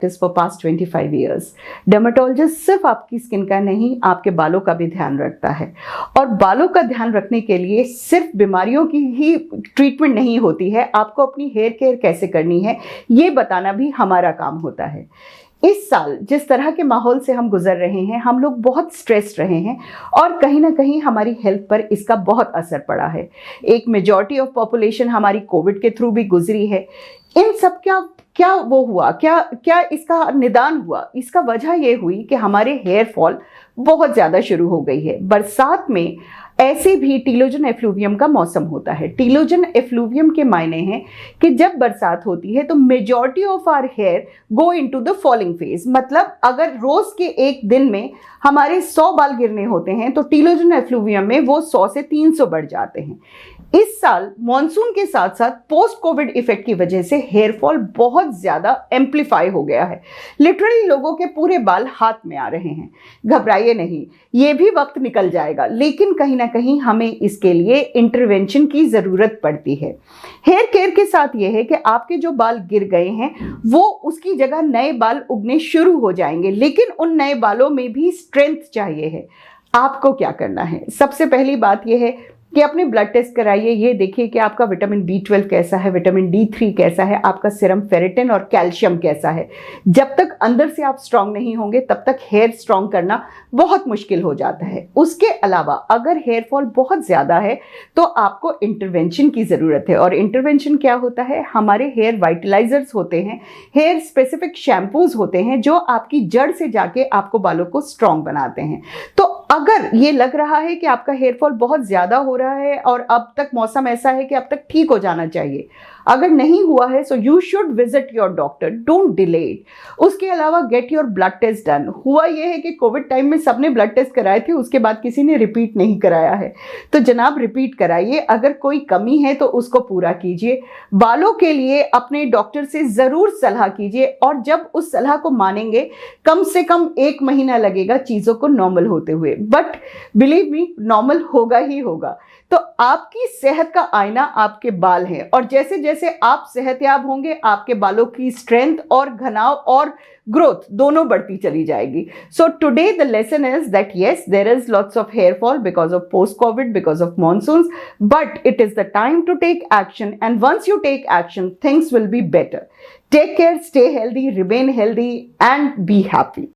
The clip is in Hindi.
practice for past 25 years. Dermatologist सिर्फ आपकी स्किन का नहीं, आपके बालों का भी ध्यान रखता है। और बालों का ध्यान रखने के लिए सिर्फ बीमारियों की ही ट्रीटमेंट नहीं होती है, आपको अपनी हेयर केयर कैसे करनी है ये बताना भी हमारा काम होता है। इस साल जिस तरह के माहौल से हम गुजर रहे हैं, हम लोग बहुत स्ट्रेस्ड रहे हैं और कहीं ना कहीं हमारी हेल्थ पर इसका बहुत असर पड़ा है। एक मेजॉरिटी ऑफ पॉपुलेशन हमारी कोविड के थ्रू भी गुजरी है। इन सब क्या वो हुआ, क्या इसका निदान हुआ? इसका वजह ये हुई कि हमारे हेयर फॉल बहुत ज़्यादा शुरू हो गई है। बरसात में ऐसे भी टीलोजन एफ्लूवियम का मौसम होता है। टीलोजन एफ्लूवियम के मायने हैं कि जब बरसात होती है तो majority of our hair go into the falling phase. मतलब अगर रोज के एक दिन में हमारे 100 बाल गिरने होते हैं तो टीलोजन एफ्लूवियम में वो 100 से 300 बढ़ जाते हैं। इस साल मॉनसून के साथ साथ पोस्ट कोविड इफेक्ट की वजह से हेयर फॉल बहुत ज़्यादा एम्पलीफाई हो गया है। लिटरली लोगों के पूरे बाल हाथ में आ रहे हैं। घबराइए नहीं, ये भी वक्त निकल जाएगा, लेकिन कहीं ना कहीं हमें इसके लिए इंटरवेंशन की ज़रूरत पड़ती है। हेयर केयर के साथ ये है कि आपके जो बाल गिर गए हैं वो उसकी जगह नए बाल उगने शुरू हो जाएंगे, लेकिन उन नए बालों में भी स्ट्रेंथ चाहिए है। आपको क्या करना है? सबसे पहली बात यह है कि अपने ब्लड टेस्ट कराइए। ये देखिए कि आपका विटामिन B12 कैसा है, विटामिन D3 कैसा है, आपका सीरम फेरेटिन और कैल्शियम कैसा है। जब तक अंदर से आप स्ट्रांग नहीं होंगे तब तक हेयर स्ट्रांग करना बहुत मुश्किल हो जाता है। उसके अलावा अगर हेयर फॉल बहुत ज़्यादा है तो आपको इंटरवेंशन की ज़रूरत है। और इंटरवेंशन क्या होता है? हमारे हेयर वाइटलाइजर्स होते हैं, हेयर स्पेसिफिक शैम्पूज होते हैं जो आपकी जड़ से जाके आपको बालों को स्ट्रांग बनाते हैं। तो अगर ये लग रहा है कि आपका हेयर फॉल बहुत ज़्यादा हो रहा है और अब तक मौसम ऐसा है कि अब तक ठीक हो जाना चाहिए, अगर नहीं हुआ है so you should visit your doctor, don't delay it. उसके अलावा get your blood test done. हुआ ये है कि कोविड टाइम में सबने ब्लड टेस्ट कराए थे, उसके बाद किसी ने रिपीट नहीं कराया है, तो जनाब रिपीट कराइए। अगर कोई कमी है तो उसको पूरा कीजिए। बालों के लिए अपने डॉक्टर से ज़रूर सलाह कीजिए और जब उस सलाह को मानेंगे कम से कम 1 महीना लगेगा चीज़ों को नॉर्मल होते हुए, बट बिलीव मी नॉर्मल होगा ही होगा। तो आपकी सेहत का आईना आपके बाल हैं और जैसे जैसे आप सेहतयाब होंगे आपके बालों की स्ट्रेंथ और घनाव और ग्रोथ दोनों बढ़ती चली जाएगी। So today the lesson is that yes there is lots of hair fall because of post covid, because of monsoons, but it is the time to take action and once you take action things will be better. Take care, stay healthy, remain healthy and be happy.